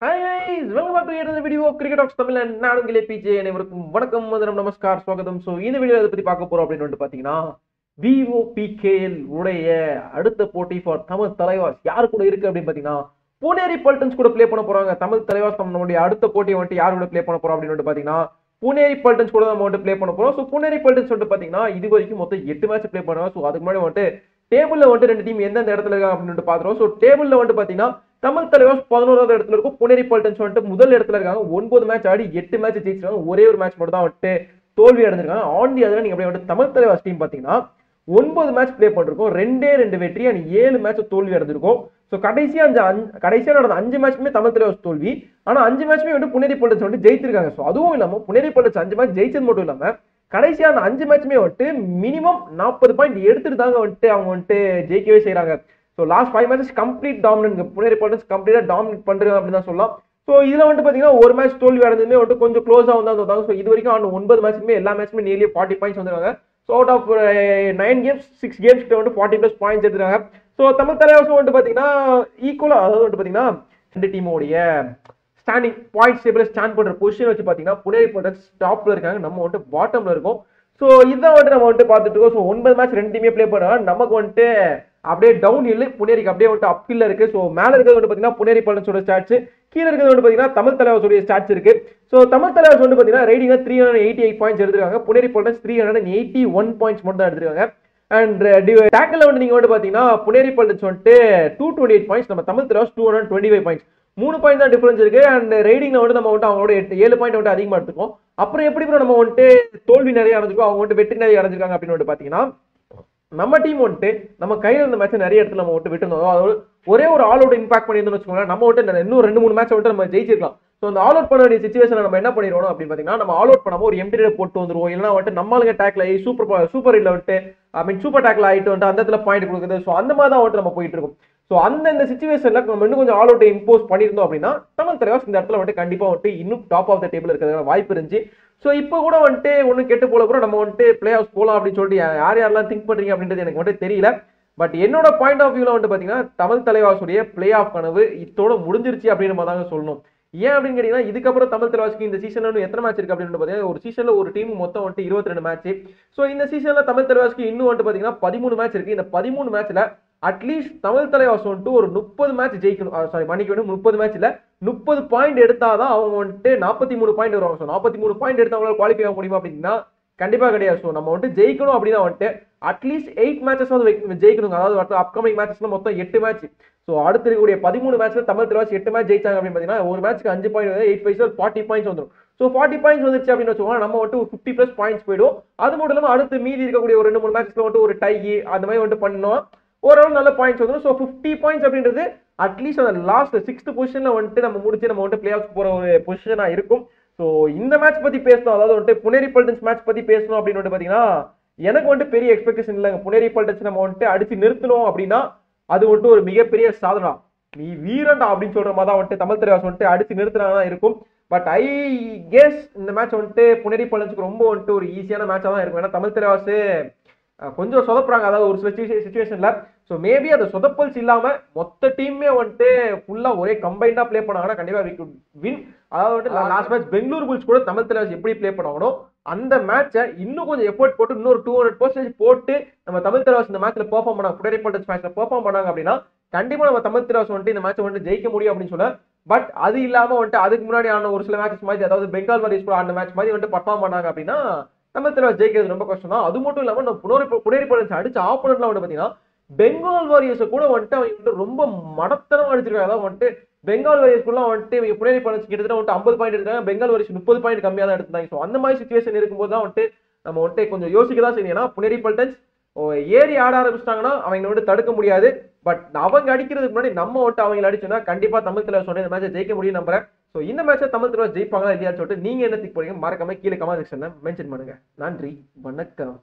Hi guys, welcome back to yet another video of Cricket Talks Tamil and நான் உங்களே PJ அனைவருக்கும் வணக்கம் வந்தனம் நமஸ்கார் ஸ்வாகதம். ஸோ இந்த வீடியோ எதை பற்றி பார்க்க போறோம் அப்படின்னு வந்து பார்த்தீங்கன்னா விஓபிகேஎல் உடைய அடுத்த போட்டி ஃபார் தமிழ் தலைவாஸ் யார் கூட இருக்கு அப்படின்னு பார்த்தீங்கன்னா புனேரி பல்டன்ஸ் கூட ப்ளே பண்ண போறாங்க. தமிழ் தலைவாஸ் நம்மளுடைய அடுத்த போட்டியை வந்துட்டு யார் கூட ப்ளே பண்ண போறோம் அப்படின்னு வந்து பார்த்தீங்கன்னா புனேரி பல்டன்ஸ் கூட நம்ம வந்துட்டு ப்ளே பண்ண போறோம். ஸோ புனேரி பல்டன்ஸ் வந்துட்டு பார்த்தீங்கன்னா இது வரைக்கும் மொத்தம் 8 மேட்ச் ப்ளே பண்ணுவாங்க. ஸோ அதுக்கு முன்னாடி வந்துட்டு டேபிள்ல வந்துட்டு ரெண்டு டீம் எந்தெந்த இடத்துல இருக்காங்க அப்படின்னு பாத்துறோம். ஸோ டேபிள்ல வந்துட்டு பார்த்தீங்கன்னா தமிழ் தலைவாஸ் 11வது இடத்துல இருக்கும். புனேரி பல்டன்ஸ் வந்துட்டு முதல் இடத்துல இருக்காங்க. 9 மேட்ச் ஆடி 8 மேட்ச் ஜெயிச்சிருக்காங்க. ஒரே ஒரு மேட்ச் மட்டும் தான் வந்துட்டு தோல்வி அடைஞ்சிருக்காங்க. ஆன் தி அதில் நீங்க அப்படியே வந்துட்டு தமிழ் தலைவாஸ் டீம் பாத்தீங்கன்னா 9 மேட்ச் ப்ளே பண்ணிருக்கோம். 2 வெற்றி அண்ட் 7 மேட்ச் தோல்வி அடைஞ்சிருக்கும். ஸோ கடைசியா நடந்த 5 மேட்ச்மே தமிழ் தலைவாஸ் தோல்வி. ஆனா 5 மேட்ச்மே வந்து புனேரி பல்டன்ஸ் வந்து ஜெயிச்சிருக்காங்க. ஸோ அதுவும் இல்லாம புனேரி பல்டன்ஸ் 5 மேட்ச் ஜெயிச்சது மட்டும் இல்லாம கடைசியா அந்த 5 மேட்ச்மே வந்துட்டு மினிமம் 40 பாயிண்ட் எடுத்துட்டு தாங்க வந்துட்டு அவங்க வந்துட்டு ஜெயிக்கவே செய்யறாங்க. So last 5 matches complete dominant Puneri Paltans கம்ப்ளீட்டா டாமினேட் பண்றாங்க அப்படின்னு தான் சொல்லலாம். ஸோ இதுல வந்துட்டு பாத்தீங்கன்னா ஒரு மேட்ச் தோல்வி அடைஞ்சதுமே வந்துட்டு கொஞ்சம் க்ளோஸா வந்தாங்க. ஸோ இது வரைக்கும் ஆன 9 மேட்ச்மே எல்லா மேட்ச்மே நியர்லி 40 பாயிண்ட்ஸ் வந்துருக்காங்க. So out of 9 games 6 games வந்து 40+ பாயிண்ட்ஸ் எடுத்துருக்காங்க. ஸோ தமிழ் தலைவாசும் வந்துட்டு பாத்தீங்கன்னா ஈக்குவலா அதாவது வந்துட்டு பாத்தீங்கன்னா ரெண்டு டீமோடைய ஸ்டாண்டிங் பாயிண்ட்ஸ் டேபிள் ஸ்டாண்ட் பண்ற பொசிஷன் வச்சு பாத்தீங்கன்னா புனேரி பல்டன்ஸ் டாப்ல இருக்காங்க, நம்ம வந்துட்டு பாட்டம்ல இருக்கோம். ஸோ இதான் வந்துட்டு நம்ம வந்துட்டு பார்த்துட்டு இருக்கோம். ஸோ 9 மேட்ச் 2 டீமே ப்ளே பண்ணுறாங்க. நமக்கு வந்துட்டு அப்படியே டவுன் ஹில், புனேரிக்கு அப்படியே வந்துட்டு அப் ஹில்ல இருக்கு. ஸோ மேல இருக்கிறது வந்து பாத்தீங்கன்னா புனேரி பல்டன்ஸோட ஸ்டாட்ஸ், கீழே இருக்கிறது வந்து பாத்தீங்கன்னா தமிழ் தலைவாசோட ஸ்டாட்ஸ் இருக்கு. ஸோ தமிழ் தலைவாஸ் வந்து பாத்தீங்கன்னா ரைடிங்ல 388 பாயிண்ட்ஸ் எடுத்திருக்காங்க. புனேரி பல்டன்ஸ் 381 பாயிண்ட்ஸ் மட்டும் தான் எடுத்திருக்காங்க. அண்ட் டேக்கிள் வந்து நீங்க வந்து பாத்தீங்கன்னா புனேரி பல்டன்ஸ் வந்துட்டு 228 பாயிண்ட்ஸ், நம்ம தமிழ் தலைவாஸ் 225 பாயிண்ட்ஸ், 3 பாயிண்ட் தான் டிஃபரன்ஸ் இருக்கு. அண்ட் ரைடிங்ல வந்து நம்ம வந்துட்டு அவங்களோட 7 பாயிண்ட் வந்து அதிகமா எடுத்துக்கோம். அப்புறம் எப்படி நம்ம வந்துட்டு தோல்வி நிறைய அடைஞ்சிருக்கோம், அவங்க வந்துட்டு வெற்றி நிறைய அடைஞ்சிருக்காங்க அப்படின்னு வந்து பாத்தீங்கன்னா நம்ம டீம் வந்துட்டு நம்ம கையில இருந்த மேட்ச் நிறைய இடத்துல நம்ம விட்டு விட்டுருந்தோம். அதாவது ஒரே ஒரு ஆல் அவுட் இம்பாக்ட் பண்ணியிருந்தோம்னு வச்சுக்கோங்களேன், நம்ம வந்துட்டு இன்னும் 2-3 மேட்ச் வந்துட்டு நம்ம ஜெயிச்சிருக்கலாம். ஸோ அந்த ஆல் அவுட் பண்ண வேண்டிய சிச்சுவேஷன் நம்ம என்ன பண்ணிடுவோம் அப்படின்னு பாத்தீங்கன்னா நம்ம ஆல் அவுட் பண்ணாம ஒரு எம்டி போட்டு வந்துருவோம். இல்லைன்னா வந்துட்டு நம்மளுங்க டேக்ல ஆகி சூப்பர் ஹிட்ல வந்துட்டு சூப்பர் டேக்ல ஆயிட்டு வந்துட்டு அந்த இடத்துல பாயிண்ட் கொடுக்குது. ஸோ அந்த மாதிரி தான் வந்துட்டு நம்ம போயிட்டு இருக்கோம். ஸோ இந்த சிச்சுவேஷன்ல நம்ம இன்னும் கொஞ்சம் ஆல் அவுட் இம்போஸ் பண்ணியிருந்தோம் அப்படின்னா தமிழ் தலைவாஸ் இந்த இடத்துல வந்துட்டு கண்டிப்பா வந்துட்டு இன்னும் டாப் ஆஃப் த டேபிள் இருக்கிறதுக்கான வாய்ப்பு இருந்துச்சு. ஸோ இப்போ கூட வந்துட்டு ஒன்றும் கெட்டு போல கூட நம்ம வந்துட்டு பிளே ஆஃப் போகலாம் அப்படின்னு சொல்லிட்டு யாரெல்லாம் திங்க் பண்றீங்க அப்படின்றது எனக்கு வந்துட்டு தெரியல. பட் என்னோட பாயிண்ட் ஆஃப் வியூல வந்து பாத்தீங்கன்னா தமிழ் தலைவாசுடைய பிளே ஆஃப் கனவு இதோட முடிஞ்சிருச்சு அப்படின்னு நம்ம தாங்க சொல்லணும். ஏன் அப்படின்னு கேட்டீங்கன்னா இதுக்கப்புறம் தமிழ் தலைவாசுக்கு இந்த சீசன்ல எத்தனை மேட்ச் இருக்கு அப்படின்னு பாத்தீங்கன்னா ஒரு சீசன்ல ஒரு டீம் மொத்தம் வந்துட்டு 22 மேட்ச். ஸோ இந்த சீசன்ல தமிழ் தலைவாசுக்கு இன்னும் வந்துட்டு பாத்தீங்கன்னா 13 மேட்ச் இருக்கு. இந்த 13 மேட்ச்ல அட்லீஸ்ட் தமிழ் தலைவாஸ் வந்துட்டு ஒரு 30 மேட்ச் ஜெயிக்கணும். சாரி மன்னிக்க வேண்டும், 30 மேட்ச்ல 30 பாயிண்ட் எடுத்தாதான் அவங்க வந்துட்டு 43 பாயிண்ட் வருவாங்க. ஸோ 43 பாயிண்ட் எடுத்து அவங்களால குவாலிஃபை ஆக முடியுமா அப்படின்னா கண்டிப்பா கிடையாது. ஸோ நம்ம வந்துட்டு ஜெயிக்கணும் அப்படின்னா வந்துட்டு அட்லீஸ்ட் 8 மேட்சஸ் ஜெயிக்கணும். அதாவது அப்கமிங் மேட்சஸ்ல மொத்தம் 8 மேட்ச். ஸோ அடுத்து இருக்கக்கூடிய 13 மேட்ச்ல தமிழ் தலைவாஸ் 8 மேட்ச் ஜெயிச்சாங்க அப்படின்னு பாத்தீங்கன்னா ஒரு மேட்ச்க்கு 5 பாயிண்ட் வந்து 8 40 பாயிண்ட்ஸ் வந்துடும். ஸோ 40 பாயிண்ட்ஸ் வந்துச்சு அப்படின்னு வச்சுக்கோங்க, நம்ம வந்துட்டு 50+ பாயிண்ட்ஸ் போயிடும். அது மட்டும் இல்லாமல் அடுத்து மீதி இருக்கக்கூடிய ஒரு 2-3 மேட்ச்ல வந்துட்டு ஒரு டை அந்த மாதிரி வந்துட்டு பண்ணோம், ஓரளவு நல்ல பாயிண்ட்ஸ் வந்துடும். ஸோ 50 பாயிண்ட்ஸ் அப்படின்றது அட்லீஸ்ட் அந்த லாஸ்ட் 6th பொசிஷன்ல வந்துட்டு நம்ம முடிச்சு நம்ம வந்துட்டு பிளே ஆஃப் போற ஒரு பொசிஷனா இருக்கும். ஸோ இந்த மேட்ச் பத்தி பேசணும், அதாவது வந்துட்டு புனேரி பல்டன்ஸ் மேட்ச் பத்தி பேசணும் அப்படின்னு வந்து பாத்தீங்கன்னா எனக்கு வந்துட்டு பெரிய எக்ஸ்பெக்டேஷன் இல்லைங்க. புனேரி பல்டன்ஸ் நம்ம வந்துட்டு அடிச்சு நிறுத்தணும் அப்படின்னா அது வந்துட்டு ஒரு மிகப்பெரிய சாதனா, நீ வீரண்டா அப்படின்னு சொல்ற மாதிரி தான் வந்துட்டு தமிழ் தலைவாஸ் வந்துட்டு அடிச்சு நிறுத்தினா இருக்கும். பட் ஐ கெஸ் இந்த மேட்ச் வந்துட்டு புனேரி பல்டன்ஸ்க்கு ரொம்ப வந்துட்டு ஒரு ஈஸியான மேட்சா தான் இருக்கும். ஏன்னா தமிழ் தலைவாஸ் கொஞ்சம் சொதப்புறாங்க, அதாவது ஒரு சில சிச்சுவேஷன்ல. ஸோ மேபி அந்த சொதப்பல்ஸ் இல்லாம மொத்த டீமே வந்துட்டு ஃபுல்லா ஒரே கம்பைண்டா பிளே பண்ணாங்கன்னா கண்டிப்பா வி குட் வின். அதாவது வந்துட்டு லாஸ்ட் மேட்ச் பெங்களூர் புல்ஸ் கூட தமிழ் தலைவாஸ் எப்படி பிளே பண்ணாங்களோ அந்த மேட்சை இன்னும் கொஞ்சம் எஃபோர்ட் போட்டு இன்னொரு 200% போட்டு நம்ம தமிழ் தலைவாஸ் இந்த மேட்ச்ல பெர்ஃபார்ம் பண்ணாங்க, புனேரி பல்டன்ஸ் மேட்ச்ல பெர்ஃபார்ம் பண்ணாங்க அப்படின்னா கண்டிப்பா நம்ம தமிழ் தலைவாஸ் வந்துட்டு இந்த மேட்ச் வந்துட்டு ஜெயிக்க முடியும் அப்படின்னு சொல்ல. பட் அது இல்லாம வந்துட்டு அதுக்கு முன்னாடி ஆன ஒரு சில மேட்சஸ் மாதிரி, அதாவது பெங்கால் வாரியர்ஸ் கூட ஆன மேட்ச் மாதிரி வந்துட்டு பர்ஃபார்ம் பண்ணாங்க அப்படின்னா தமிழ் தலைவாஸ் ஜெயிக்கிறது ரொம்ப கஷ்டம் தான். அது மட்டும் இல்லாம நம்ம புனேரி பல்டன்ஸ் அடிச்ச ஆப்போனன்ட்லாம் வந்து பாத்தீங்கன்னா பெங்கால் வாரியர்ஸ் கூட வந்துட்டு அவங்க வந்து ரொம்ப மடத்தனம் அடிச்சிருக்காங்க. அதாவது வந்துட்டு பெங்கால் வாரியர்ஸ் கூட வந்துட்டு இவங்க புனேரி பல்டன்ஸ் கிட்டத்தட்ட வந்துட்டு 50 பாயிண்ட் எடுத்தாங்க, பெங்கால் வாரியர்ஸ் 30 பாயிண்ட் கம்மியா தான் எடுத்தாங்க. ஸோ அந்த மாதிரி சிச்சுவேஷன் இருக்கும்போது தான் வந்துட்டு நம்ம வந்துட்டு கொஞ்சம் யோசிக்க தான் செய்யணும். ஏன்னா புனேரி பல்டன்ஸ் ஏறி ஆட ஆரம்பிச்சிட்டாங்கன்னா அவங்க வந்து தடுக்க முடியாது. பட் அவங்க அடிக்கிறதுக்கு முன்னாடி நம்ம வந்துட்டு அவங்க அடிச்சோம்னா கண்டிப்பா தமிழ் தலைவாஸ் இந்த மேட்சை ஜெயிக்க முடியும் நம்புறேன். ஸோ இந்த மேட்சை தமிழ் தலைவாஸ் ஜெயிப்பாங்களா இல்லையான்னு சொல்லிட்டு நீங்க என்ன திங்க் போறீங்க மறக்காம கீழே கமெண்ட் செக்ஷன்ல மென்ஷன் பண்ணுங்க. நன்றி, வணக்கம்.